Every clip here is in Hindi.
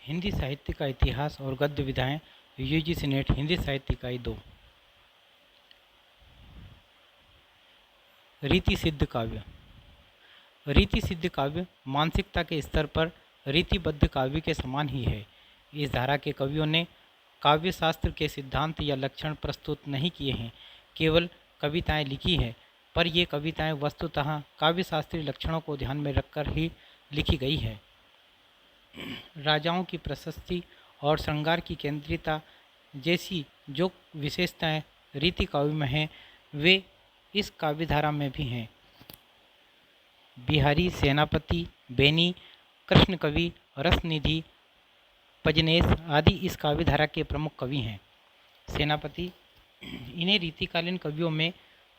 हिंदी साहित्य का इतिहास और गद्य विधाएं यूजीसी नेट हिंदी साहित्य इकाई 2। रीति सिद्ध काव्य। रीति सिद्ध काव्य मानसिकता के स्तर पर रीतिबद्ध काव्य के समान ही है। इस धारा के कवियों ने काव्य शास्त्र के सिद्धांत या लक्षण प्रस्तुत नहीं किए हैं, केवल कविताएं लिखी है। पर ये कविताएं वस्तुतः काव्य शास्त्रीय लक्षणों को ध्यान में रखकर ही लिखी गई है। राजाओं की प्रशस्ति और श्रृंगार की केंद्रिता जैसी जो विशेषताएं रीति काव्य में हैं, वे इस काव्यधारा में भी हैं। बिहारी, सेनापति, बेनी, कृष्ण कवि, रसनिधि, पजनेश आदि इस काव्यधारा के प्रमुख कवि हैं। सेनापति, इन्हें रीतिकालीन कवियों में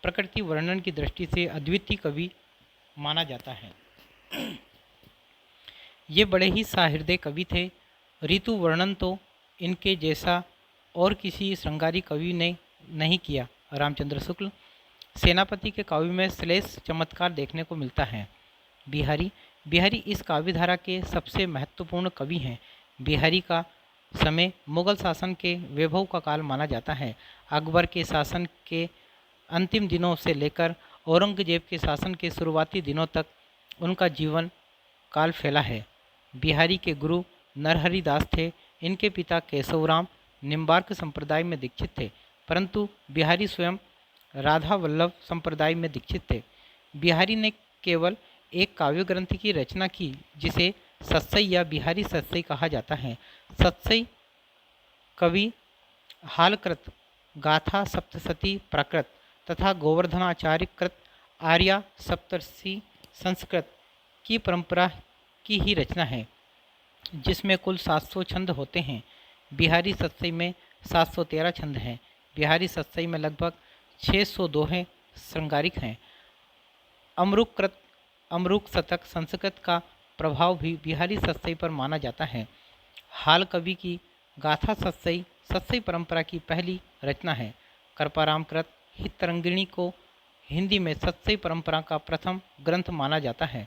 प्रकृति वर्णन की दृष्टि से अद्वितीय कवि माना जाता है। ये बड़े ही सहृदय कवि थे। ऋतु वर्णन तो इनके जैसा और किसी श्रृंगारी कवि ने नहीं किया। रामचंद्र शुक्ल। सेनापति के काव्य में श्लेष चमत्कार देखने को मिलता है। बिहारी इस काव्यधारा के सबसे महत्वपूर्ण कवि हैं। बिहारी का समय मुगल शासन के वैभव का काल माना जाता है। अकबर के शासन के अंतिम दिनों से लेकर औरंगजेब के शासन के शुरुआती दिनों तक उनका जीवन काल फैला है। बिहारी के गुरु नरहरि दास थे। इनके पिता केशवराम निम्बार्क संप्रदाय में दीक्षित थे, परंतु बिहारी स्वयं राधा वल्लभ संप्रदाय में दीक्षित थे। बिहारी ने केवल एक काव्य ग्रंथ की रचना की, जिसे सत्सई या बिहारी सत्सई कहा जाता है। सत्सई कवि हालकृत, गाथा सप्तशती प्राकृत तथा गोवर्धनाचार्य कृत आर्या सप्तर्षि संस्कृत की परंपरा की ही रचना है, जिसमें कुल 700 छंद होते हैं। बिहारी सत्सई में 713 छंद हैं। बिहारी सत्सई में लगभग 600 दोहे श्रृंगारिक हैं। अमरुक शतक संस्कृत का प्रभाव भी बिहारी सत्सई पर माना जाता है। हाल कवि की गाथा सत्सई परंपरा की पहली रचना है। कृपाराम कृत हितरंगिणी को हिंदी में सत्सई परंपरा का प्रथम ग्रंथ माना जाता है।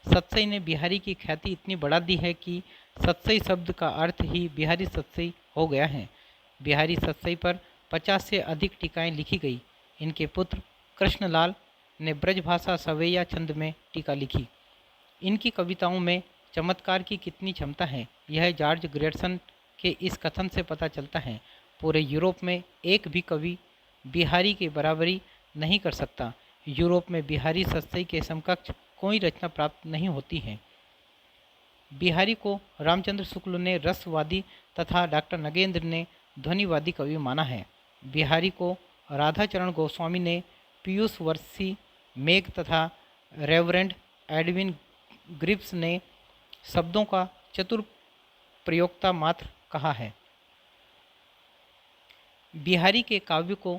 सत्सई ने बिहारी की ख्याति इतनी बढ़ा दी है कि सत्सई शब्द का अर्थ ही बिहारी सत्सई हो गया है। बिहारी सत्सई पर 50 से अधिक टीकाएं लिखी गई। इनके पुत्र कृष्णलाल ने ब्रजभाषा सवैया छंद में टीका लिखी। इनकी कविताओं में चमत्कार की कितनी क्षमता है, यह जॉर्ज ग्रेडसन के इस कथन से पता चलता है। पूरे यूरोप में एक भी कवि बिहारी की बराबरी नहीं कर सकता। यूरोप में बिहारी सत्सई के समकक्ष कोई रचना प्राप्त नहीं होती है। बिहारी को रामचंद्र शुक्ल ने रसवादी तथा डॉक्टर नगेंद्र ने ध्वनिवादी कवि माना है। बिहारी को राधाचरण गोस्वामी ने पीयूष वर्षी मेघ तथा रेवरेंड एडविन ग्रिप्स ने शब्दों का चतुर प्रयोक्ता मात्र कहा है। बिहारी के काव्य को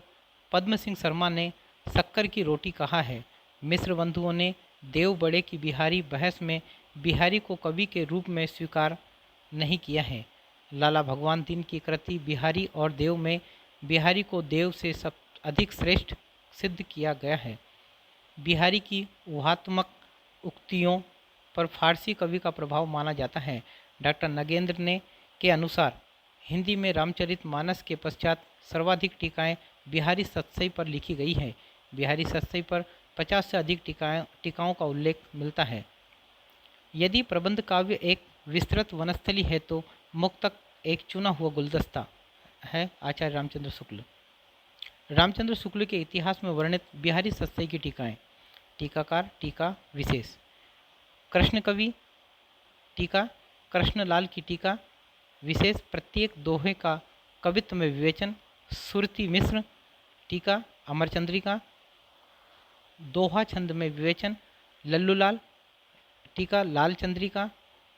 पद्म सिंह शर्मा ने शक्कर की रोटी कहा है। मिश्र बंधुओं ने देव बड़े की बिहारी बहस में बिहारी को कवि के रूप में स्वीकार नहीं किया है। लाला भगवान दीन की कृति बिहारी और देव में बिहारी को देव से सब अधिक श्रेष्ठ सिद्ध किया गया है। बिहारी की ऊहात्मक उक्तियों पर फारसी कवि का प्रभाव माना जाता है। डॉक्टर नगेंद्र ने के अनुसार हिंदी में रामचरितमानस के पश्चात सर्वाधिक टीकाएं बिहारी सत्सई पर लिखी गई है। बिहारी सत्सई पर 50 से अधिक टीकाओं का उल्लेख मिलता है। यदि प्रबंध काव्य एक विस्तृत वनस्थली है तो मुक्तक एक चुना हुआ गुलदस्ता है। आचार्य रामचंद्र शुक्ल। रामचंद्र शुक्ल के इतिहास में वर्णित बिहारी सत्सई की टीकाएं। टीकाकार टीका विशेष। कृष्ण कवि टीका, कृष्णलाल की टीका विशेष, प्रत्येक दोहे का कवित्व में विवेचन। सुरती मिश्र टीका, अमरचंद्रिका दोहा छंद में विवेचन। लल्लूलाल टीका, लाल चंद्रिका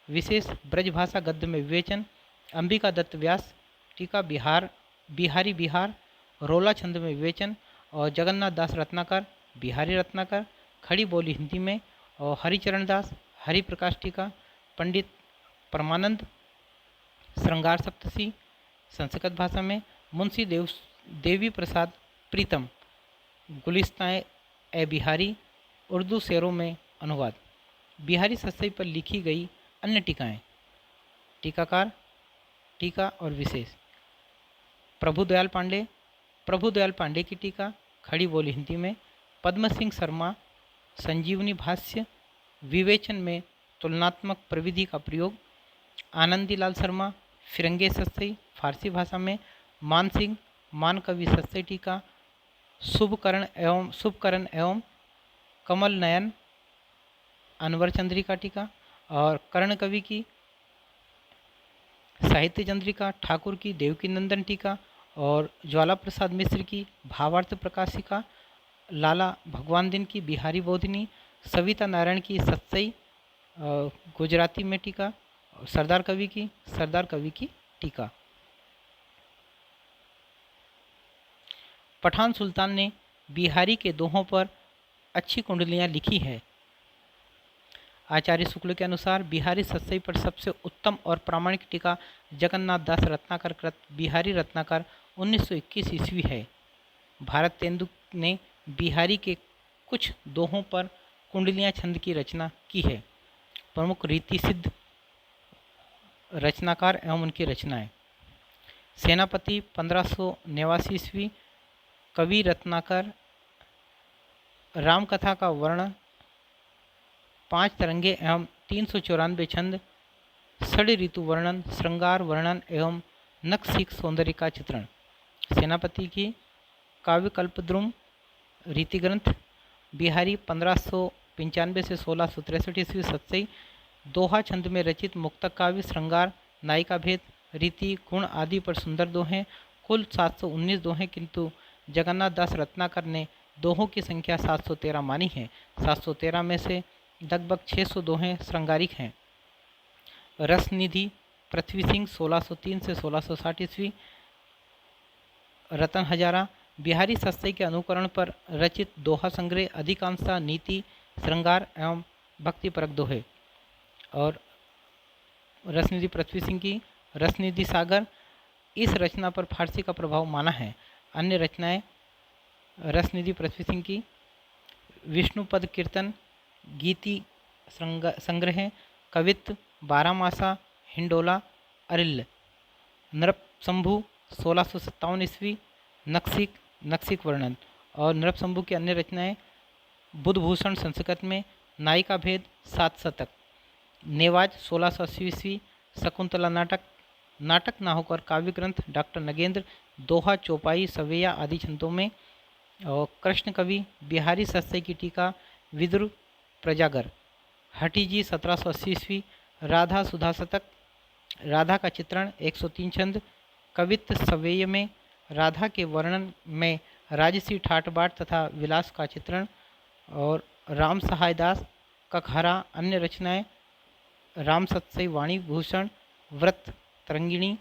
विशेष, ब्रजभाषा गद्य में विवेचन। अंबिका दत्त व्यास टीका, बिहारी बिहार रोला छंद में विवेचन। और जगन्नाथ दास रत्नाकर बिहारी रत्नाकर खड़ी बोली हिंदी में। और हरिचरण दास हरिप्रकाश टीका। पंडित परमानंद श्रृंगार सप्तशी संस्कृत भाषा में। मुंशी देवी प्रसाद प्रीतम गुलिस्तान ए बिहारी उर्दू शेरों में अनुवाद। बिहारी सत्सई पर लिखी गई अन्य टीकाएं। टीकाकार, टीका और विशेष। प्रभुदयाल पांडे, प्रभुदयाल पांडे की टीका खड़ी बोली हिंदी में। पद्म सिंह शर्मा, संजीवनी भाष्य, विवेचन में तुलनात्मक प्रविधि का प्रयोग। आनंदीलाल शर्मा, फिरंगे सस्सई, फारसी भाषा में। मान सिंह, मान कवि सस्सई टीका। शुभकरण एवं कमल नयन, अनवर चंद्रिका टीका। और कर्ण कवि की साहित्य चंद्रिका, ठाकुर की देवकी नंदन टीका और ज्वाला प्रसाद मिश्र की भावार्थ प्रकाशिका, लाला भगवान दिन की बिहारी बोधिनी, सविता नारायण की सत्सई गुजराती में टीका, सरदार कवि की टीका। पठान सुल्तान ने बिहारी के दोहों पर अच्छी कुंडलियाँ लिखी है। आचार्य शुक्ल के अनुसार बिहारी सत्सई पर सबसे उत्तम और प्रामाणिक टीका जगन्नाथ दास रत्नाकर कृत बिहारी रत्नाकर 1921 ईस्वी है। भारत तेंदु ने बिहारी के कुछ दोहों पर कुंडलियाँ छंद की रचना की है। प्रमुख रीति सिद्ध रचनाकार एवं उनकी रचनाएं। सेनापति 1589 ईस्वी, कवि रत्नाकर, रामकथा का वर्णन, 5 तरंगे एवं 394 छंद, षड ऋतु वर्णन, श्रृंगार वर्णन एवं नखशिख सौंदर्य का चित्रण। सेनापति की काव्यकल्पद्रुम रीति ग्रंथ। बिहारी 1595 से 1663 ईस्वी सत्सई, दोहा छंद में रचित मुक्तक काव्य, श्रृंगार, नायिका भेद, रीति, गुण आदि पर सुंदर दोहें। कुल 719 दोहें, किंतु जगन्नाथ दास रत्नाकर ने दोहों की संख्या 713 मानी है। 713 में से लगभग 600 दोहें श्रृंगारिक हैं। रसनिधि पृथ्वी सिंह 1603 से 1660 ईस्वी। रतन हजारा, बिहारी सत्सई के अनुकरण पर रचित दोहा संग्रह, अधिकांशतः नीति, श्रृंगार एवं भक्तिपरक दोहे। और रसनिधि पृथ्वी सिंह की रसनिधि सागर, इस रचना पर फारसी का प्रभाव माना है। अन्य रचनाएं रसनिधि पृथ्वी सिंह की विष्णुपद कीर्तन, गीति संग्रह, कवित्व, बारामासा, हिंडोला, अरिल्ल। नृपशंभु 1657 ईस्वी, नखशिख वर्णन। और नृपशंभु की अन्य रचनाएं बुधभूषण संस्कृत में, नायिका भेद, 7 शतक। नेवाज 1680 ईस्वी, शकुंतला नाटक ना होकर काव्य ग्रंथ, डॉक्टर नगेंद्र, दोहा, चौपाई, सवैया आदि छंदों में। और कृष्ण कवि, बिहारी सत्सई की टीका, विदुर प्रजागर। हठीजी 1780 ईस्वी, राधा सुधा शतक, राधा का चित्रण, 103 छंद। कवित्व सवैय में राधा के वर्णन में राजसी ठाट बाट तथा विलास का चित्रण। और राम सहाय दास ककहरा, अन्य रचनाएं राम सत्सई वाणी भूषण, व्रत तरंगिणी।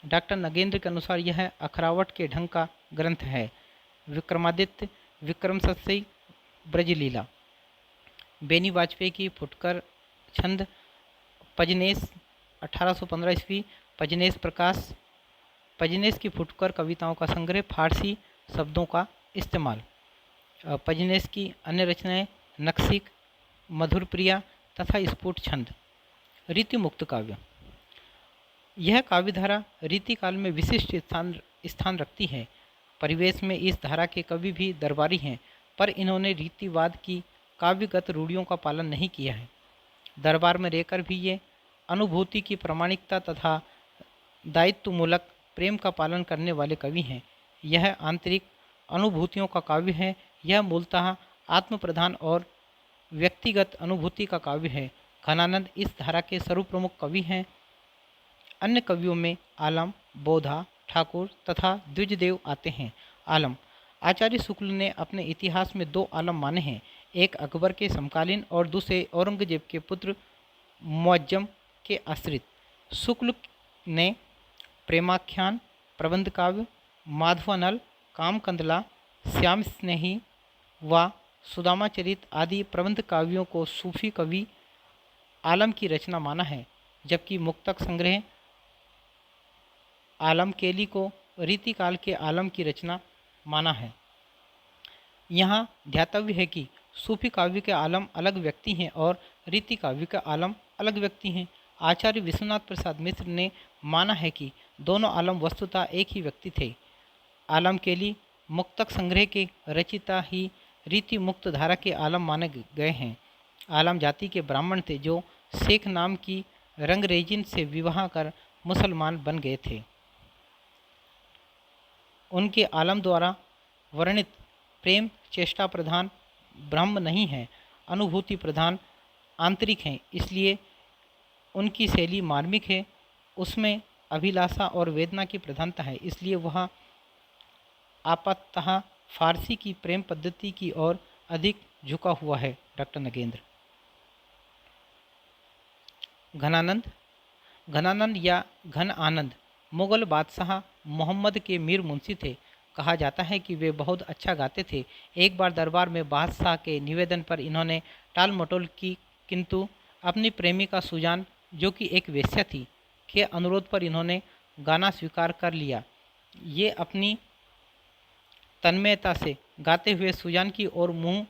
डॉक्टर नगेंद्र के अनुसार यह अखरावट के ढंग का ग्रंथ है। विक्रमादित्य, विक्रम सत्सई, ब्रजलीला। बेनी वाजपेयी की फुटकर छंद, पजनेस 1815 ईस्वी, पजनेस प्रकाश, पजनेस की फुटकर कविताओं का संग्रह, फारसी शब्दों का इस्तेमाल। पजनेस की अन्य रचनाएं नखशिख, मधुर प्रिया तथा स्फुट छंद। रीति मुक्त काव्य, यह काव्यधारा रीति काल में विशिष्ट स्थान रखती है। परिवेश में इस धारा के कवि भी दरबारी हैं, पर इन्होंने रीतिवाद की काव्यगत रूढ़ियों का पालन नहीं किया है। दरबार में रहकर भी ये अनुभूति की प्रामाणिकता तथा दायित्वमूलक प्रेम का पालन करने वाले कवि हैं। यह आंतरिक अनुभूतियों का काव्य है। यह मूलतः आत्म प्रधान और व्यक्तिगत अनुभूति का काव्य है। घनानंद इस धारा के सर्वप्रमुख कवि हैं। अन्य कवियों में आलम, बोधा, ठाकुर तथा द्विजदेव आते हैं। आलम, आचार्य शुक्ल ने अपने इतिहास में 2 आलम माने हैं, एक अकबर के समकालीन और दूसरे औरंगजेब के पुत्र मुअज्जम के आश्रित। शुक्ल ने प्रेमाख्यान, प्रबंध काव्य, माधवानल, कामकंदला, श्याम स्नेही व सुदामाचरित आदि प्रबंध काव्यों को सूफी कवि आलम की रचना माना है, जबकि मुक्तक संग्रह आलम केली को रीतिकाल के आलम की रचना माना है। यहाँ ध्यातव्य है कि सूफी काव्य के आलम अलग व्यक्ति हैं और रीति काव्य के आलम अलग व्यक्ति हैं। आचार्य विश्वनाथ प्रसाद मिश्र ने माना है कि दोनों आलम वस्तुतः एक ही व्यक्ति थे। आलम केली मुक्तक संग्रह के रचिता ही रीति मुक्त धारा के आलम माने गए हैं। आलम जाति के ब्राह्मण थे जो शेख नाम की रंगरेजिन से विवाह कर मुसलमान बन गए थे। उनके आलम द्वारा वर्णित प्रेम चेष्टा प्रधान ब्रह्म नहीं है, अनुभूति प्रधान आंतरिक है, इसलिए उनकी शैली मार्मिक है, उसमें अभिलाषा और वेदना की प्रधानता है, इसलिए वह आपातः फारसी की प्रेम पद्धति की ओर अधिक झुका हुआ है। डॉक्टर नगेंद्र। घनानंद। घनानंद या घन आनंद मुगल बादशाह मोहम्मद के मीर मुंशी थे। कहा जाता है कि वे बहुत अच्छा गाते थे। एक बार दरबार में बादशाह के निवेदन पर इन्होंने टाल मटोल की, किंतु अपनी प्रेमिका सुजान, जो कि एक वेश्या थी, के अनुरोध पर इन्होंने गाना स्वीकार कर लिया। ये अपनी तन्मयता से गाते हुए सुजान की ओर मुंह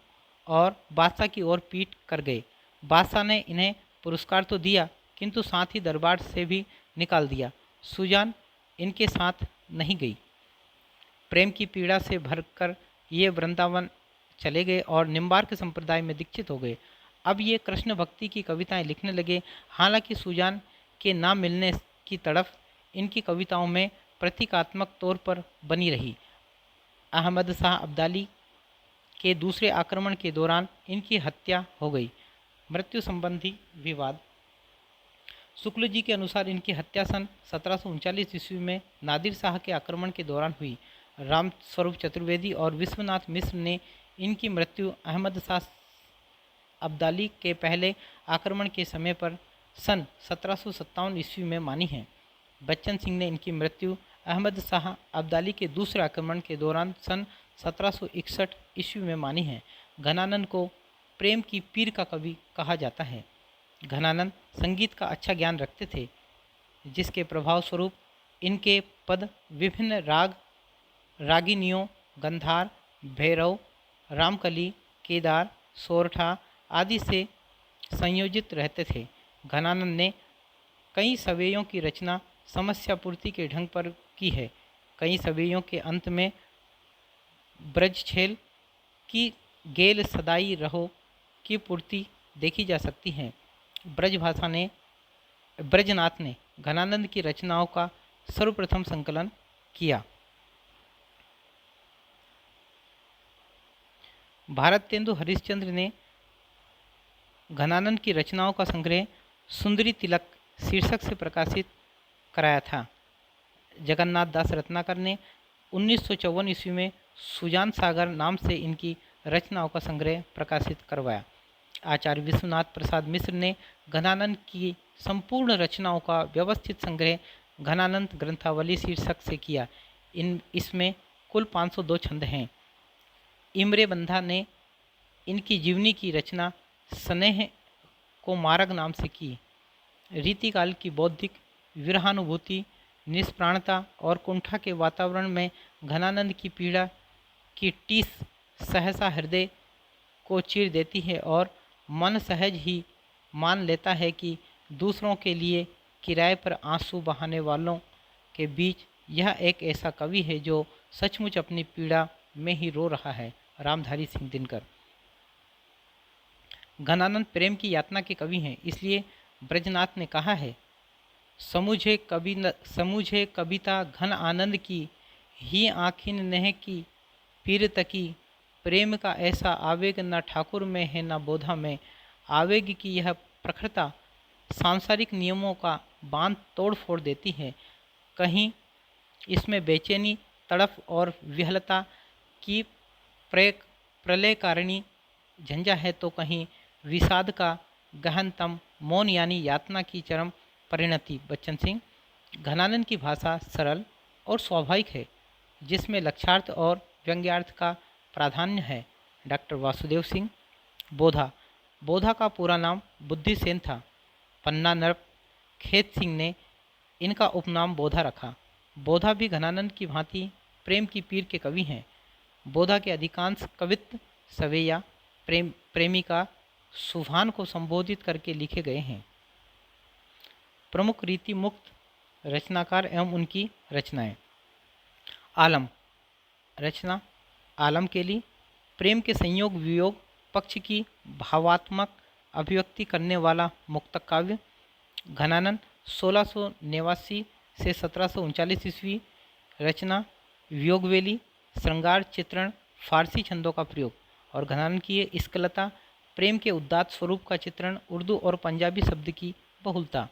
और बादशाह की ओर पीट कर गए। बादशाह ने इन्हें पुरस्कार तो दिया, किंतु साथ ही दरबार से भी निकाल दिया। सुजान इनके साथ नहीं गई। प्रेम की पीड़ा से भरकर ये वृंदावन चले गए और निम्बार्क संप्रदाय में दीक्षित हो गए। अब ये कृष्ण भक्ति की कविताएं लिखने लगे। हालांकि सुजान के ना मिलने की तड़फ इनकी कविताओं में प्रतीकात्मक तौर पर बनी रही। अहमद शाह अब्दाली के दूसरे आक्रमण के दौरान इनकी हत्या हो गई। मृत्यु संबंधी विवाद। शुक्ल जी के अनुसार इनकी हत्या सन 1739 ईस्वी में नादिर शाह के आक्रमण के दौरान हुई। रामस्वरूप चतुर्वेदी और विश्वनाथ मिश्र ने इनकी मृत्यु अहमद शाह अब्दाली के पहले आक्रमण के समय पर सन 1757 ईस्वी में मानी है। बच्चन सिंह ने इनकी मृत्यु अहमद शाह अब्दाली के दूसरे आक्रमण के दौरान सन 1761 ईस्वी में मानी है। घनानंद को प्रेम की पीर का कवि कहा जाता है। घनानंद संगीत का अच्छा ज्ञान रखते थे, जिसके प्रभाव स्वरूप इनके पद विभिन्न राग, रागिनियों, गंधार, भैरव, रामकली, केदार, सोरठा आदि से संयोजित रहते थे। घनानंद ने कई सवेयों की रचना समस्या पूर्ति के ढंग पर की है। कई सवेयों के अंत में ब्रजछेल की गेल सदाई रहो की पूर्ति देखी जा सकती है। ब्रजनाथ ने घनानंद की रचनाओं का सर्वप्रथम संकलन किया। भारतेंदु हरिश्चंद्र ने घनानंद की रचनाओं का संग्रह सुंदरी तिलक शीर्षक से प्रकाशित कराया था। जगन्नाथ दास रत्नाकर ने 1954 ईस्वी में सुजान सागर नाम से इनकी रचनाओं का संग्रह प्रकाशित करवाया। आचार्य विश्वनाथ प्रसाद मिश्र ने घनानंद की संपूर्ण रचनाओं का व्यवस्थित संग्रह घनानंद ग्रंथावली शीर्षक से किया। इसमें कुल 502 छंद हैं। इमरे बंधा ने इनकी जीवनी की रचना स्नेह को मार्ग नाम से की। रीतिकाल की बौद्धिक विरहानुभूति, निष्प्राणता और कुंठा के वातावरण में घनानंद की पीड़ा की टीस सहसा हृदय को चीर देती है और मन सहज ही मान लेता है कि दूसरों के लिए किराए पर आंसू बहाने वालों के बीच यह एक ऐसा कवि है जो सचमुच अपनी पीड़ा में ही रो रहा है। रामधारी सिंह दिनकर। घनानंद प्रेम की यातना के कवि हैं, इसलिए ब्रजनाथ ने कहा है, समुझे कविता घन आनंद की, ही आखिन नेह की पीर तकी, प्रेम का ऐसा आवेग न ठाकुर में है न बोधा में। आवेग की यह प्रखरता सांसारिक नियमों का बांध तोड़ फोड़ देती है। कहीं इसमें बेचैनी, तड़फ और विहलता की प्रलयकारिणी झंझा है, तो कहीं विषाद का गहनतम मौन यानी यातना की चरम परिणति। बच्चन सिंह। घनानंद की भाषा सरल और स्वाभाविक है, जिसमें लक्षार्थ और व्यंग्यार्थ का प्राधान्य है। डॉक्टर वासुदेव सिंह। बोधा का पूरा नाम बुद्धि सेन था। पन्ना नरप खेत सिंह ने इनका उपनाम बोधा रखा। बोधा भी घनानंद की भांति प्रेम की पीर के कवि हैं। बोधा के अधिकांश कवित्व सवेया, प्रेमिका, सुभान को संबोधित करके लिखे गए हैं। प्रमुख रीति मुक्त रचनाकार एवं उनकी रचनाएं। आलम रचना आलम के लिए प्रेम के संयोग वियोग पक्ष की भावात्मक अभिव्यक्ति करने वाला मुक्तक काव्य। घनानन 1689 से 1739 ईस्वी रचना वियोगवेली श्रृंगार चित्रण फारसी छंदों का प्रयोग। और घनानन की ये इश्कलता प्रेम के उदात्त स्वरूप का चित्रण उर्दू और पंजाबी शब्द की बहुलता।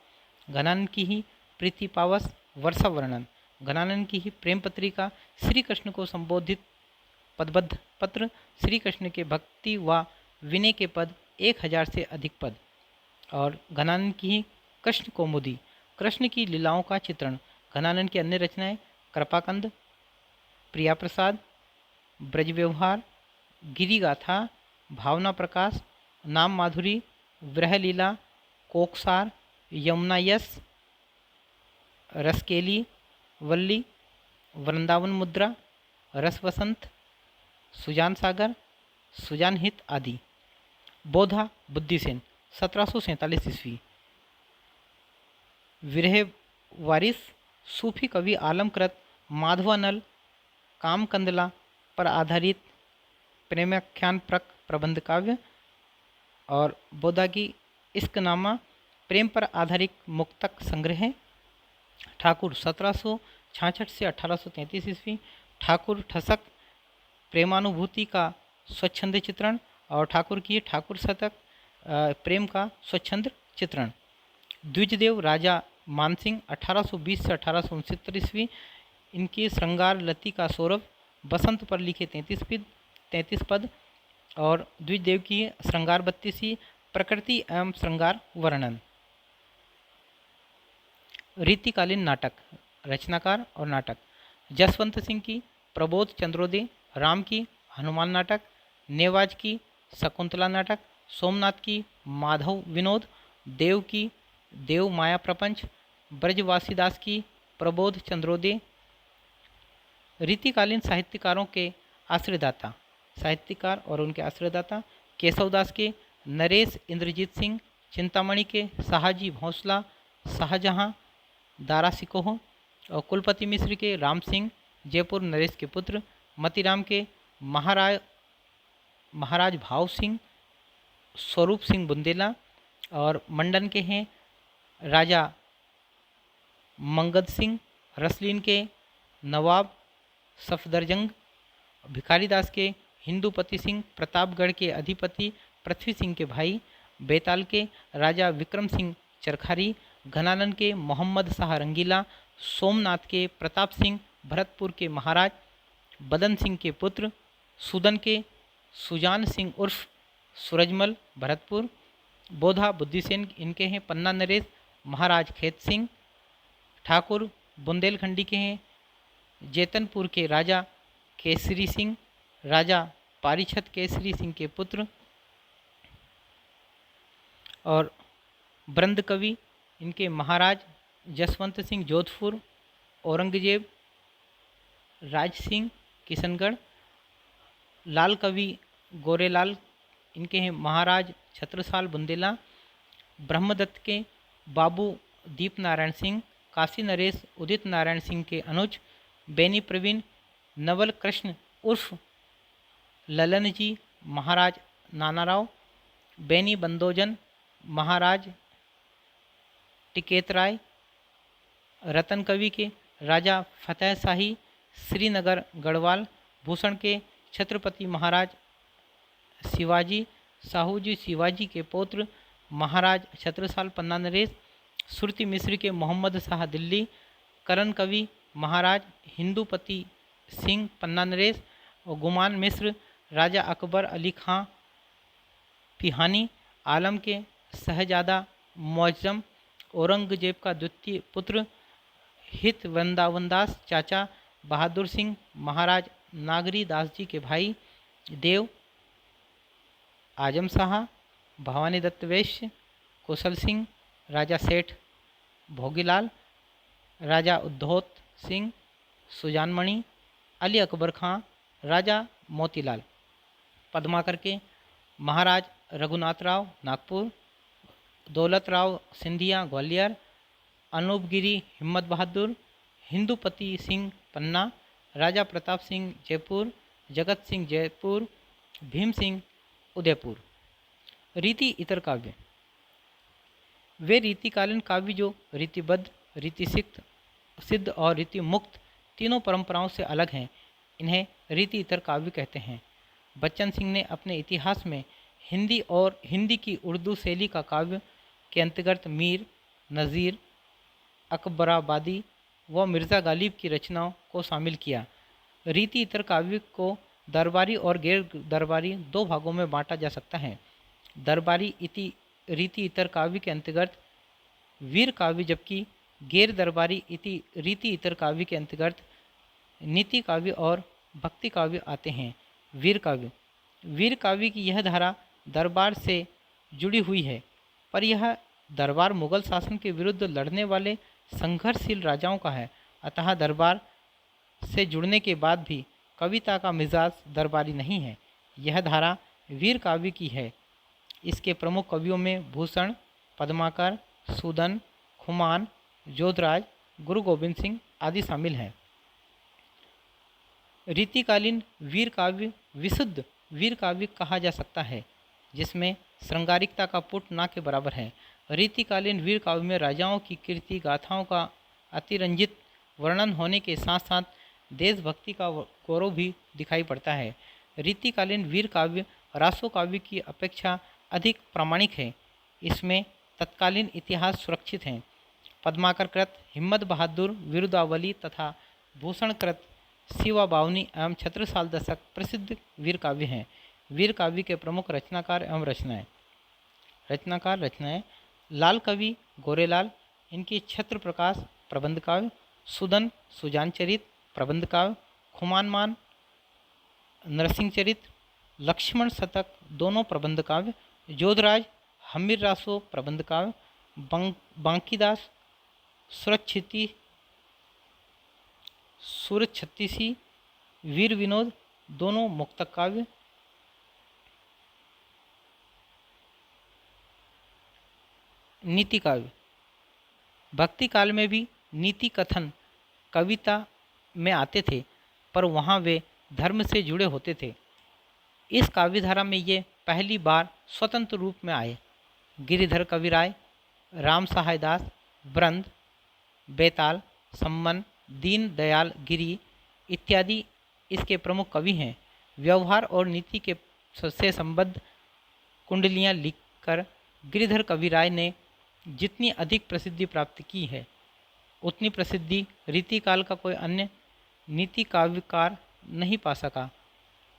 घनानन की ही प्रीति पावस वर्षा वर्णन। घनानन की ही प्रेम पत्रिका श्री कृष्ण को संबोधित पदबद्ध पत्र। श्री कृष्ण के भक्ति व विनय के पद 1000 से अधिक पद। और घनानन की ही कृष्ण कौमुदी कृष्ण की लीलाओं का चित्रण। घनानन की अन्य रचनाएं कृपाकंद प्रिया प्रसाद ब्रज व्यवहार गिरिगाथा भावना प्रकाश नाम माधुरी विरहलीला कोकसार यमुना यस रसकेली वल्ली वृंदावन मुद्रा रस वसंत सुजान सागर सुजान हित आदि। बोधा बुद्धिसेन 1747 ईस्वी विरह वारिस सूफी कवि आलमकृत माधवानल कामकंदला पर आधारित प्रेमाख्यान प्रबंध काव्य। और बोधा की इश्कनामा प्रेम पर आधारित मुक्तक संग्रह है। ठाकुर 1766 से 1833 ईस्वी ठाकुर ठसक प्रेमानुभूति का स्वच्छंद चित्रण। और ठाकुर की ठाकुर शतक प्रेम का स्वच्छंद चित्रण। द्विजदेव राजा मानसिंह 1820 से 1869 ईस्वी इनकी श्रृंगार लती का सौरभ बसंत पर लिखे 33 पद। और द्विजदेव की श्रृंगार 32 प्रकृति एवं श्रृंगार वर्णन। रीतिकालीन नाटक रचनाकार और नाटक जसवंत सिंह की प्रबोध चंद्रोदय राम की हनुमान नाटक नेवाज की शकुंतला नाटक सोमनाथ की माधव विनोद देव की देव माया प्रपंच ब्रजवासीदास की प्रबोध चंद्रोदय। रीतिकालीन साहित्यकारों के आश्रयदाता साहित्यकार और उनके आश्रयदाता केशवदास के नरेश इंद्रजीत सिंह चिंतामणि के शाहजी भोंसला शाहजहां दारा सिकोह और कुलपति मिश्र के राम सिंह जयपुर नरेश के पुत्र मतीराम के महाराज भाव सिंह स्वरूप सिंह बुंदेला। और मंडन के हैं राजा मंगद सिंह रसलीन के नवाब सफदरजंग भिखारीदास के हिंदूपति सिंह प्रतापगढ़ के अधिपति पृथ्वी सिंह के भाई बेताल के राजा विक्रम सिंह चरखारी घनानन के मोहम्मद शाह रंगीला सोमनाथ के प्रताप सिंह भरतपुर के महाराज बदन सिंह के पुत्र सुदन के सुजान सिंह उर्फ सूरजमल भरतपुर। बोधा बुद्धिसेन इनके हैं पन्ना नरेश महाराज खेत सिंह ठाकुर बुंदेलखंडी के हैं जेतनपुर के राजा केसरी सिंह राजा पारीछत केसरी सिंह के पुत्र। और ब्रंद कवि इनके महाराज जसवंत सिंह जोधपुर औरंगजेब राज सिंह किशनगढ़। लाल कवि गोरेलाल इनके हैं महाराज छत्रसाल बुंदेला ब्रह्मदत्त के बाबू दीप नारायण सिंह काशी नरेश उदित नारायण सिंह के अनुज बेनी प्रवीण नवल कृष्ण उर्फ ललन जी महाराज नानाराव बेनी बंदोजन महाराज टिकेत राय। रतन कवि के राजा फतेह शाही श्रीनगर गढ़वाल भूषण के छत्रपति महाराज शिवाजी साहूजी शिवाजी के पौत्र महाराज छत्रसाल पन्ना नरेश सुरती मिश्र के मोहम्मद शाह दिल्ली करण कवि महाराज हिंदूपति सिंह पन्ना नरेश और गुमान मिश्र राजा अकबर अली खां पिहानी आलम के शहजादा मुअज्जम औरंगजेब का द्वितीय पुत्र हित वृंदावनदास चाचा बहादुर सिंह महाराज नागरी दास जी के भाई देव आजम शाह भवानी दत्त वैश्य कुशल सिंह राजा सेठ भोगीलाल राजा उद्धोत सिंह सुजानमणि अली अकबर खां राजा मोतीलाल। पद्माकर के महाराज रघुनाथ राव नागपुर दौलत राव सिंधिया ग्वालियर अनूपगिरी हिम्मत बहादुर, हिंदुपति सिंह पन्ना, राजा प्रताप सिंह जयपुर, जगत सिंह जयपुर, भीम सिंह उदयपुर। रीति इतर काव्य। वे रीतिकालीन काव्य जो रीतिबद्ध, रीति सिद्ध और रीति मुक्त तीनों परंपराओं से अलग हैं, इन्हें रीति इतर काव्य कहते हैं। बच्चन सिंह ने अपने इतिहास में हिंदी की उर्दू शैली का काव्य के अंतर्गत मीर, नज़ीर, अकबराबादी व मिर्ज़ा गालिब की रचनाओं को शामिल किया। रीति इतर काव्य को दरबारी और गैर दरबारी दो भागों में बांटा जा सकता है। दरबारी रीति इतर काव्य के अंतर्गत वीर काव्य, जबकि गैर दरबारी रीति इतर काव्य के अंतर्गत नीति काव्य और भक्ति काव्य आते हैं। वीर काव्य की यह धारा दरबार से जुड़ी हुई है, पर यह दरबार मुगल शासन के विरुद्ध लड़ने वाले संघर्षशील राजाओं का है। अतः दरबार से जुड़ने के बाद भी कविता का मिजाज दरबारी नहीं है। यह धारा वीर काव्य की है। इसके प्रमुख कवियों में भूषण, पद्माकर, सूदन, खुमान, जोधराज, गुरु गोविंद सिंह आदि शामिल हैं। रीतिकालीन वीर काव्य विशुद्ध वीर काव्य कहा जा सकता है, जिसमें श्रृंगारिकता का पुट ना के बराबर है। रीतिकालीन वीर काव्य में राजाओं की कीर्ति गाथाओं का अतिरंजित वर्णन होने के साथ साथ देशभक्ति का गौरव भी दिखाई पड़ता है। रीतिकालीन वीर काव्य रासो काव्य की अपेक्षा अधिक प्रामाणिक है। इसमें तत्कालीन इतिहास सुरक्षित हैं। पद्माकर कृत हिम्मत बहादुर विरुदावली तथा भूषण कृत शिवा बावनी एवं छत्रसाल दशक प्रसिद्ध वीर काव्य हैं। वीर काव्य के प्रमुख रचनाकार एवं रचनाएं लाल कवि गोरेलाल, इनकी छत्र प्रकाश प्रबंध काव्य, सुदन सुजानचरित प्रबंध काव्य, खुमानमान नरसिंह चरित, लक्ष्मण शतक दोनों प्रबंध काव्य, जोधराज हमीर रासो प्रबंध काव्य, बांकीदास सुरछत्तीसी, वीर विनोद दोनों मुक्तक काव्य। नीति काव्य। भक्ति काल में भी नीति कथन कविता में आते थे, पर वहाँ वे धर्म से जुड़े होते थे। इस काव्यधारा में ये पहली बार स्वतंत्र रूप में आए। गिरिधर कविराय, राम सहाय दास, ब्रंद, बेताल, सम्मन, दीन दयाल गिरी इत्यादि इसके प्रमुख कवि हैं। व्यवहार और नीति के से संबद्ध कुंडलियाँ लिखकर गिरिधर कविराय ने जितनी अधिक प्रसिद्धि प्राप्त की है, उतनी प्रसिद्धि रीतिकाल का कोई अन्य नीति काव्यकार नहीं पा सका।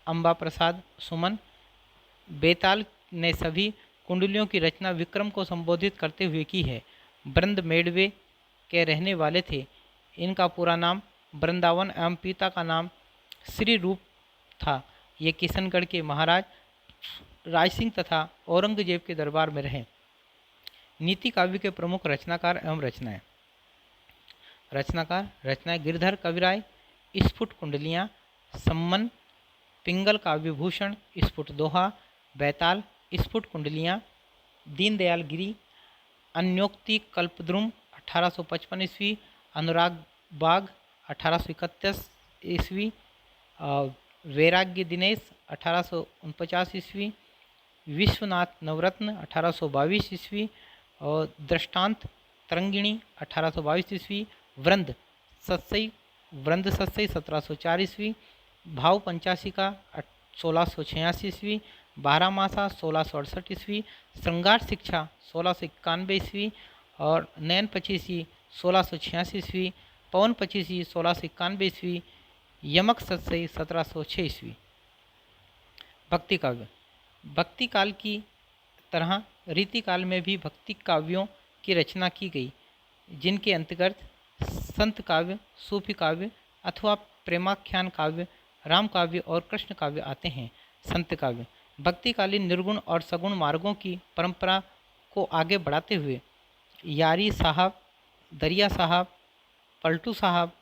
अम्बा प्रसाद सुमन, बेताल ने सभी कुंडलियों की रचना विक्रम को संबोधित करते हुए की है। ब्रंद मेड़वे के रहने वाले थे। इनका पूरा नाम वृंदावन एवं पिता का नाम श्री रूप था। ये किशनगढ़ के महाराज रायसिंह तथा औरंगजेब के दरबार में रहे। नीति काव्य के प्रमुख रचनाकार एवं रचनाएं गिरधर कविराय, स्फुट कुंडलियाँ, सम्मन, पिंगल काव्यभूषण, स्फुट दोहा, बैताल, स्फुट कुंडलियाँ, दीनदयाल गिरी, अन्योक्ति कल्पद्रुम 1855 ईस्वी, अनुराग बाग 1831 ईस्वी, वैराग्य दिनेश 1849 ईस्वी, विश्वनाथ नवरत्न 1822 ईस्वी और दृष्टांत तरंगिणी 1822 ईस्वी, वृंद सत्सई 1704 ईस्वी, भाव पंचाशिका 1686 ईस्वी, बारहमासा 1668 ईस्वी, श्रृंगार शिक्षा 1691 ईस्वी और नयन पचीसी 1686 ईस्वी, पवन पचीसी 1691 ईस्वी, यमक सत्सई 1706 ईस्वी। भक्ति काव्य। भक्ति काल की तरह रीतिकाल में भी भक्ति काव्यों की रचना की गई, जिनके अंतर्गत संत काव्य, सूफी काव्य अथवा प्रेमाख्यान काव्य, राम काव्य और कृष्ण काव्य आते हैं। संत काव्य भक्तिकालीन निर्गुण और सगुण मार्गों की परंपरा को आगे बढ़ाते हुए यारी साहब, दरिया साहब, पलटू साहब,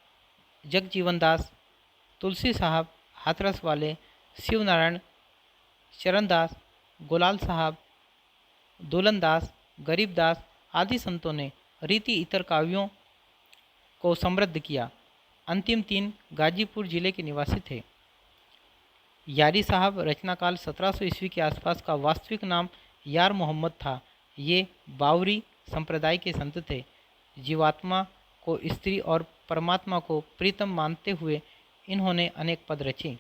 जगजीवन दास, तुलसी साहब, हाथरस वाले, शिव नारायण, चरणदास, गोलाल साहब, दुल्हन दास, गरीब दास आदि संतों ने रीति इतर काव्यों को समृद्ध किया। अंतिम तीन गाजीपुर जिले के निवासी थे। यारी साहब रचनाकाल 1700 ईस्वी के आसपास का वास्तविक नाम यार मोहम्मद था। ये बावरी संप्रदाय के संत थे। जीवात्मा को स्त्री और परमात्मा को प्रीतम मानते हुए इन्होंने अनेक पद रचे।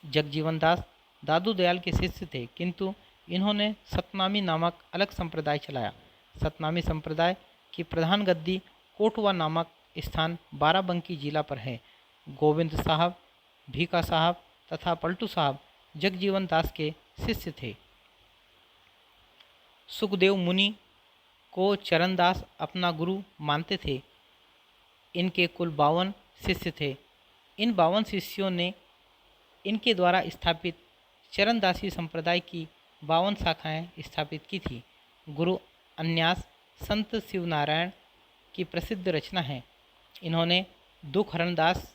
जगजीवन दास दादू दयाल के शिष्य थे, किंतु इन्होंने सतनामी नामक अलग संप्रदाय चलाया। सतनामी संप्रदाय की प्रधान गद्दी कोटवा नामक स्थान बाराबंकी जिला पर है। गोविंद साहब, भीखा साहब तथा पलटू साहब जगजीवन दास के शिष्य थे। सुखदेव मुनि को चरणदास अपना गुरु मानते थे। इनके कुल 52 शिष्य थे। इन 52 शिष्यों ने इनके द्वारा स्थापित चरणदासी संप्रदाय की 52 शाखाएं स्थापित की थी। गुरु अन्यास संत शिवनारायण की प्रसिद्ध रचना है। इन्होंने दुख हरणदास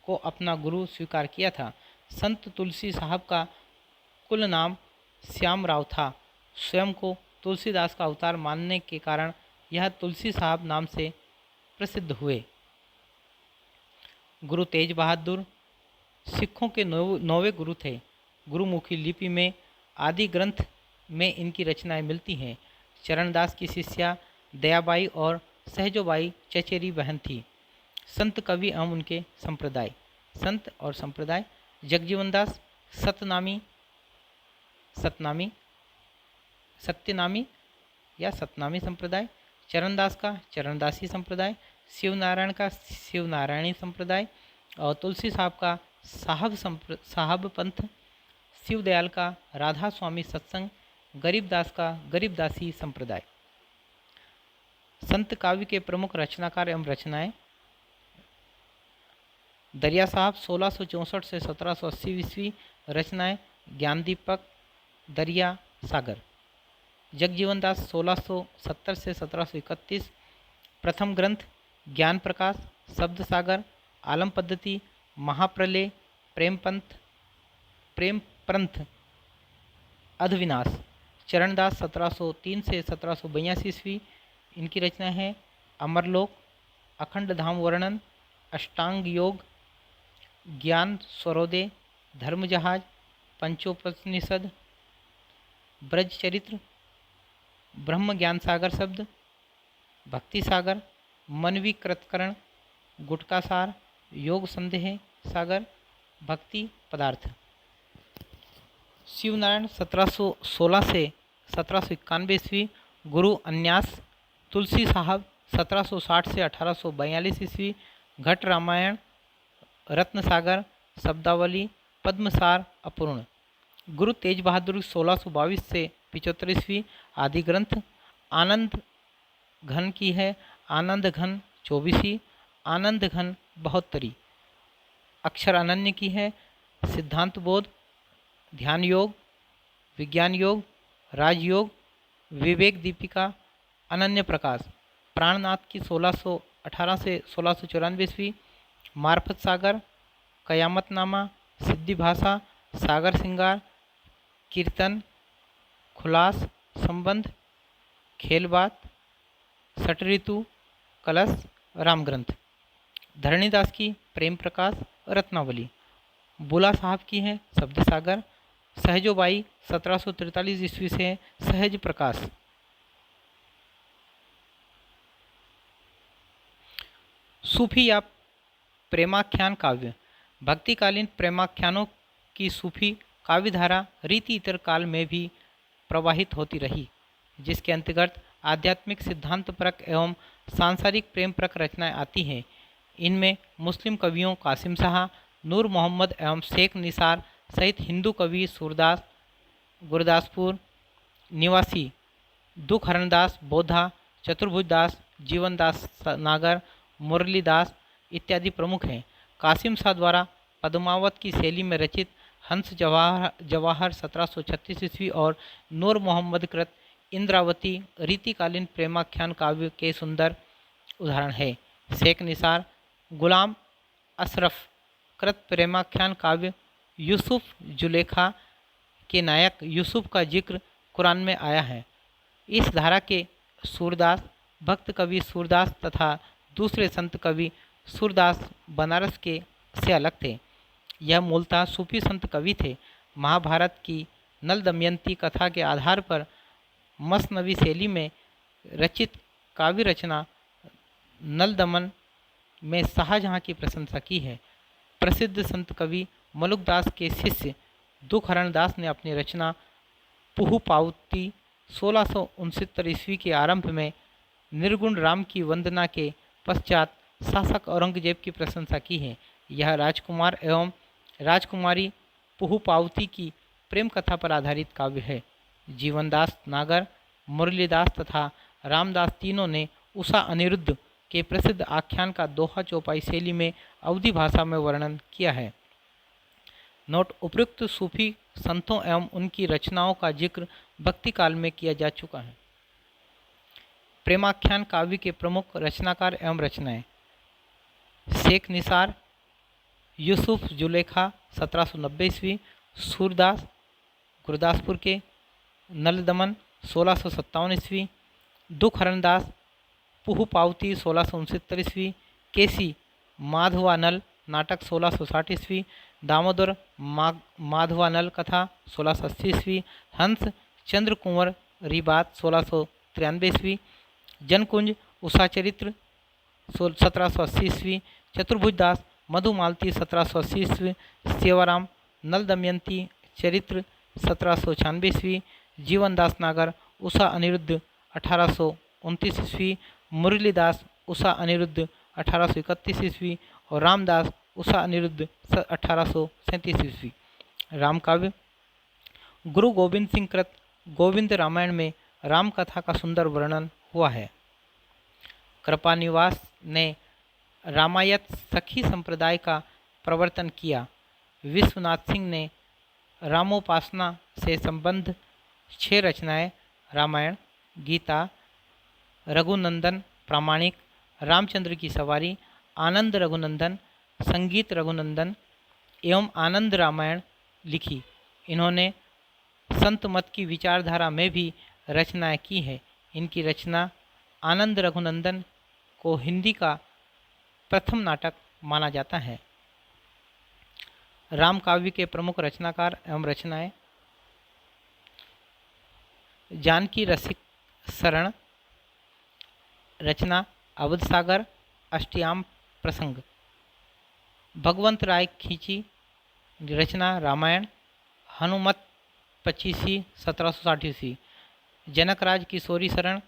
को अपना गुरु स्वीकार किया था। संत तुलसी साहब का कुल नाम श्यामराव था। स्वयं को तुलसीदास का अवतार मानने के कारण यह तुलसी साहब नाम से प्रसिद्ध हुए। गुरु तेज बहादुर सिखों के नौवे गुरु थे। गुरुमुखी लिपि में आदि ग्रंथ में इनकी रचनाएं मिलती हैं। चरणदास की शिष्या दयाबाई और सहजोबाई चचेरी बहन थी। संत कवि एवं उनके संप्रदाय। संत और संप्रदाय जगजीवन दास सत्यनामी या सतनामी संप्रदाय, चरणदास का चरणदासी संप्रदाय, शिवनारायण का शिवनारायणी संप्रदाय और तुलसी साहब का साहब पंथ, शिवदयाल का राधा स्वामी सत्संग, गरीबदास का गरीबदासी संप्रदाय। संत काव्य के प्रमुख रचनाकार एवं रचनाएं। दरिया साहब 1664 से 1780 ईस्वी। रचनाएं ज्ञान दीपक, दरिया सागर। जगजीवन दास 1670 से 1731। प्रथम ग्रंथ ज्ञान प्रकाश, शब्द सागर, आलम पद्धति, महाप्रलय, प्रेम पंथ, अधविनाश। चरणदास 1703 से 1782 ईस्वी। इनकी रचना है अमरलोक, अखंड धाम वर्णन, अष्टांग योग, ज्ञान स्वरोदय, धर्म जहाज, पंचोपनिषद, ब्रज चरित्र, ब्रह्म ज्ञान सागर शब्द, भक्ति सागर, मनवीकृतकरण, गुटका सार, योग संदेह सागर, भक्ति पदार्थ। शिवनारायण 1716 से 1791 ईस्वी। गुरु अन्यास तुलसी साहब 1760 से 1842 ईस्वी। घट रामायण, रत्न सागर, शब्दावली, पद्मसार, अपूर्ण। गुरु तेज बहादुर 1622 से 75 ईस्वी। आदि ग्रंथ आनंद घन की है, आनंद घन 24, आनंद घन 72। अक्षर अनन्य की है, सिद्धांत बोध, ध्यान योग, विज्ञान योग, राजयोग, विवेक दीपिका, अनन्य प्रकाश। प्राणनाथ की 1618 से 1694 ईस्वी। मार्फत सागर, कयामतनामा, सिद्धि भाषा, सागर सिंगार, कीर्तन, खुलास, संबंध, खेलबात, सट ऋतु, कलश, राम ग्रंथ। धरणीदास की प्रेम प्रकाश, रत्नावली। बुला साहब की है शब्द सागर। सहजोबाई 1743 ईस्वी से सहज प्रकाश। सूफी या प्रेमाख्यान काव्य। भक्तिकालीन प्रेमाख्यानों की सूफी काव्यधारा रीति इतर काल में भी प्रवाहित होती रही, जिसके अंतर्गत आध्यात्मिक सिद्धांतपरक एवं सांसारिक प्रेमपरक रचनाएं आती हैं। इनमें मुस्लिम कवियों कासिम शाह, नूर मोहम्मद एवं शेख निसार सहित हिंदू कवि सूरदास, गुरदासपुर निवासी दुख हरणदास, बोधा, चतुर्भुज दास, जीवनदास नागर, मुरलीदास इत्यादि प्रमुख हैं। कासिम शाह द्वारा पद्मावत की शैली में रचित हंस जवाहर 1736 ईस्वी और नूर मोहम्मद कृत इंद्रावती रीतिकालीन प्रेमाख्यान काव्य के सुंदर उदाहरण है। शेख निसार गुलाम अशरफ कृत प्रेमाख्यान काव्य यूसुफ जुलेखा के नायक यूसुफ का जिक्र कुरान में आया है। इस धारा के सूरदास, भक्त कवि सूरदास तथा दूसरे संत कवि सूरदास बनारस के से अलग थे। यह मूलतः सूफी संत कवि थे। महाभारत की नल दमयंती कथा के आधार पर मसनवी शैली में रचित काव्य रचना नल दमन में शाहजहाँ की प्रशंसा की है। प्रसिद्ध संत कवि मलुकदास के शिष्य दुखहरण दास ने अपनी रचना पुहु पावती 1669 ईस्वी के आरंभ में निर्गुण राम की वंदना के पश्चात शासक औरंगजेब की प्रशंसा की है। यह राजकुमार एवं राजकुमारी पुहुपावती की प्रेम कथा पर आधारित काव्य है। जीवनदास नागर, मुरलीदास तथा रामदास तीनों ने उषा अनिरुद्ध के प्रसिद्ध आख्यान का दोहा चौपाई शैली में अवधी भाषा में वर्णन किया है। नोट: उपयुक्त सूफी संतों एवं उनकी रचनाओं का जिक्र भक्ति काल में किया जा चुका है। प्रेमाख्यान काव्य के प्रमुख रचनाकार एवं रचनाएं: शेख निसार, यूसुफ जुलेखा 1790 ईस्वी, सूरदास गुरदासपुर के, नल दमन 1657 ईस्वी, दुखहरण दास पुहुपावती 1669 ईस्वी, केसी माधवानल नाटक 1660 ईस्वी, दामोदर माधवानल कथा 1680 ईस्वी, हंस चंद्र कुंवर रिबात 1693 ईस्वी, जनकुंज उषाचरित्र 1780 ईस्वी, चतुर्भुज दास मधुमालती 1780 ईस्वी, सेवाराम नल दमयंती चरित्र 1796 ईस्वी, जीवनदास नागर उषा अनिरुद्ध 1829 ईस्वी, मुरलीदास उषा अनिरुद्ध 1831 ईस्वी और रामदास उषा अनिरुद्ध 1837 ईस्वी। रामकाव्य: गुरु गोविंद सिंह कृत गोविंद रामायण में राम कथा का सुंदर वर्णन हुआ है। कृपानिवास ने रामायत सखी संप्रदाय का प्रवर्तन किया। विश्वनाथ सिंह ने रामोपासना से संबद्ध 6 रचनाएं रामायण, गीता, रघुनंदन प्रामाणिक, रामचंद्र की सवारी, आनंद रघुनंदन, संगीत रघुनंदन एवं आनंद रामायण लिखी। इन्होंने संत मत की विचारधारा में भी रचनाएं की है। इनकी रचना आनंद रघुनंदन को हिंदी का प्रथम नाटक माना जाता है। राम काव्य के प्रमुख रचनाकार एवं रचनाएं: जानकी रसिक शरण रचना अवध सागर अष्टयाम प्रसंग, भगवंत राय खींची रचना रामायण, हनुमत 25 1760 ईस्वी, जनकराज किशोरी शरण,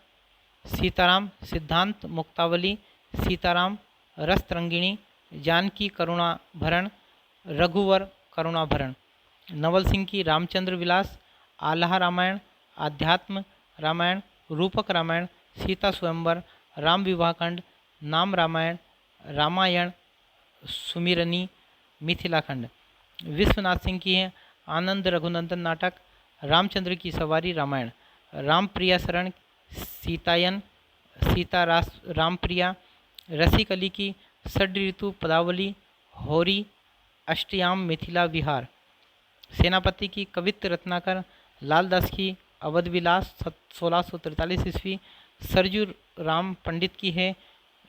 सीताराम सिद्धांत मुक्तावली, सीताराम रसतरंगिणी, जानकी करुणाभरण, रघुवर करुणाभरण, नवल सिंह की रामचंद्र विलास, आल्हा रामायण, आध्यात्म रामायण, रूपक रामायण, सीता स्वयंवर, राम विवाहखंड, नाम रामायण, रामायण सुमिरनी, मिथिलाखंड। विश्वनाथ सिंह की है आनंद रघुनंदन नाटक, रामचंद्र की सवारी रामायण, रामप्रिया शरण सीतायन, सीता रामप्रिया, रसिक अली की षड ऋतु पदावली, होरी अष्टयाम मिथिला विहार, सेनापति की कवित्त रत्नाकर, लालदास की अवध विलास 1643 ईस्वी, सरजू राम पंडित की है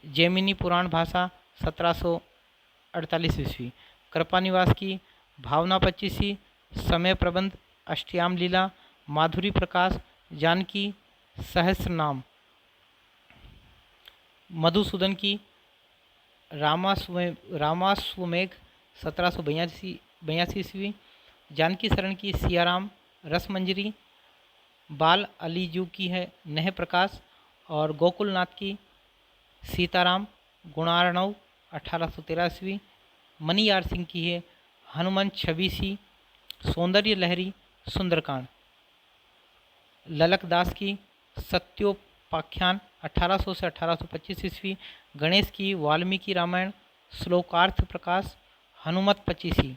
जैमिनी पुराण भाषा 1748 ईस्वी, कृपानिवास की भावना 25, समय प्रबंध, अष्टयाम लीला, माधुरी प्रकाश, जानकी सहस्रनाम, मधुसूदन की रामाश्वमेघ 1782 ईस्वी, जानकी शरण की सियाराम रसमंजरी, बाल अलीजू की है नह प्रकाश और गोकुलनाथ की सीताराम गुणार्णव 1813 ईस्वी, मणियार सिंह की है हनुमान छबीसी, सौंदर्य लहरी सुंदरकांड, ललक दास की सत्योपाख्यान 1800 से 1825 ईस्वी, गणेश की वाल्मीकि रामायण, श्लोकार्थ प्रकाश, हनुमत 25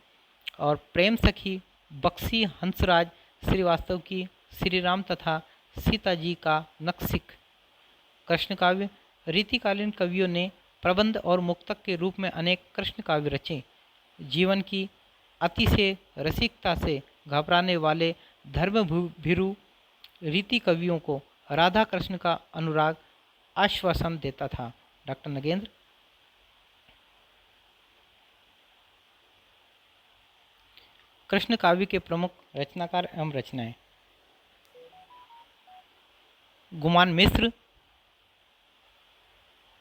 और प्रेम सखी बक्सी हंसराज श्रीवास्तव की श्रीराम तथा सीता जी का नक्सिक। कृष्ण काव्य: रीतिकालीन कवियों ने प्रबंध और मुक्तक के रूप में अनेक कृष्ण काव्य रचे। जीवन की अति से रसिकता से घबराने वाले धर्म भीरु रीति कवियों को राधा कृष्ण का अनुराग आश्वासन देता था। डॉक्टर नगेंद्र। कृष्ण काव्य के प्रमुख रचनाकार एवं रचनाएं। गुमान मिश्र,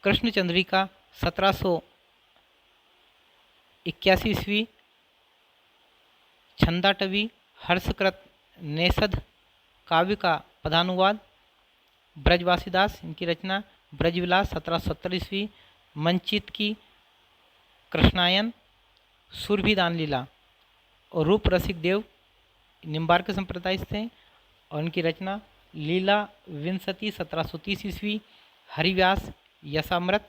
कृष्ण चंद्रिका 1781 ईस्वी, छंदाटवी, हर्षकृत नेषद काव्य का पदानुवाद, ब्रजवासीदास इनकी रचना, ब्रजविलास 1770 ईस्वी, मंचित की कृष्णायन, सुरभिदान लीला और रूप रसिक देव निम्बार्क संप्रदाय से हैं और इनकी रचना लीला विंशति 1730 ईस्वी, हरिव्यास यशामृत,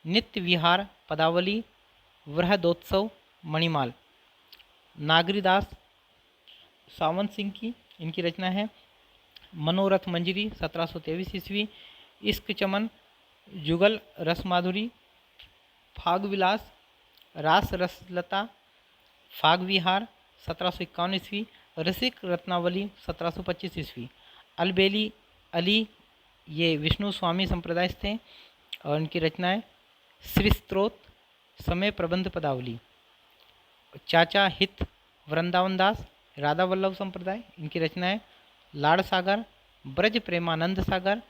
नित्य विहार पदावली, वृहदोत्सव मणिमाल, नागरीदास सावंत सिंह की इनकी रचना है मनोरथ मंजरी 1723 ईस्वी, इश्क चमन, जुगल रसमाधुरी, फाग विलास, रास रसलता, फाग विहार 1751 ईस्वी, रसिक रत्नावली 1725 ईस्वी, अलबेली अली ये विष्णु स्वामी संप्रदाय थे और इनकी रचनाएं श्री स्त्रोत, समय प्रबंध पदावली, चाचा हित वृंदावन दास राधा वल्लभ संप्रदाय इनकी रचनाएं लाड़ सागर, ब्रज प्रेमानंद सागर,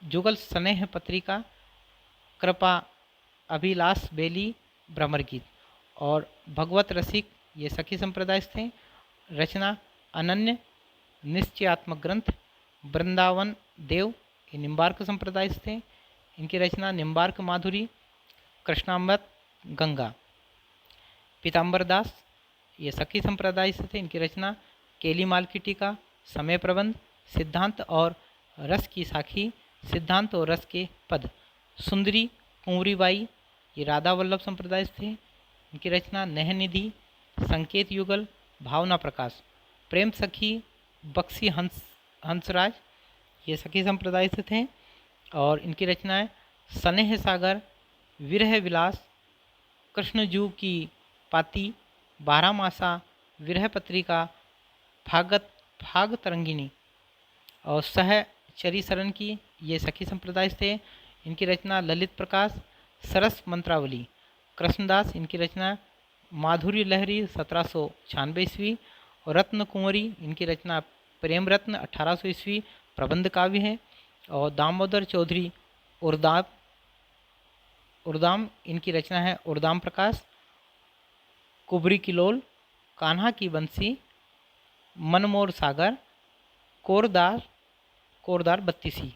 जुगल स्नेह पत्रिका, कृपा अभिलाष बेली, भ्रमर गीत और भगवत रसिक ये सखी संप्रदाय थे। रचना अनन्य निश्चयात्मक ग्रंथ, वृंदावन देव ये निम्बार्क संप्रदाय थे, इनकी रचना निम्बार्क माधुरी, कृष्णामृत गंगा, पीताम्बर दास ये सखी संप्रदाय से थे, इनकी रचना केलीमाल की टीका, समय प्रबंध, सिद्धांत और रस की साखी, सिद्धांत और रस के पद, सुंदरी कुंवरीबाई ये राधा वल्लभ संप्रदाय से थे, इनकी रचना नह निधि, संकेत युगल, भावना प्रकाश, प्रेम सखी बक्सी हंसराज ये सखी संप्रदाय से थे और इनकी रचनाएं स्नेह सागर, विरह विलास, कृष्णजू की पाती, बारह मासा, विरह पत्रिका, फाग तरंगिनी और सहचरी शरण की ये सखी संप्रदाय थे, इनकी रचना ललित प्रकाश, सरस मंत्रावली, कृष्णदास इनकी रचना माधुरी लहरी 1796 ईस्वी और रत्न कुंवरी इनकी रचना प्रेम रत्न 1800 ईस्वी प्रबंध काव्य है और दामोदर चौधरी उर्दाम इनकी रचना है उर्दाम प्रकाश, कुबरी किलोल, कान्हा की बंसी, मनमोर सागर, कोरदार बत्तीसी।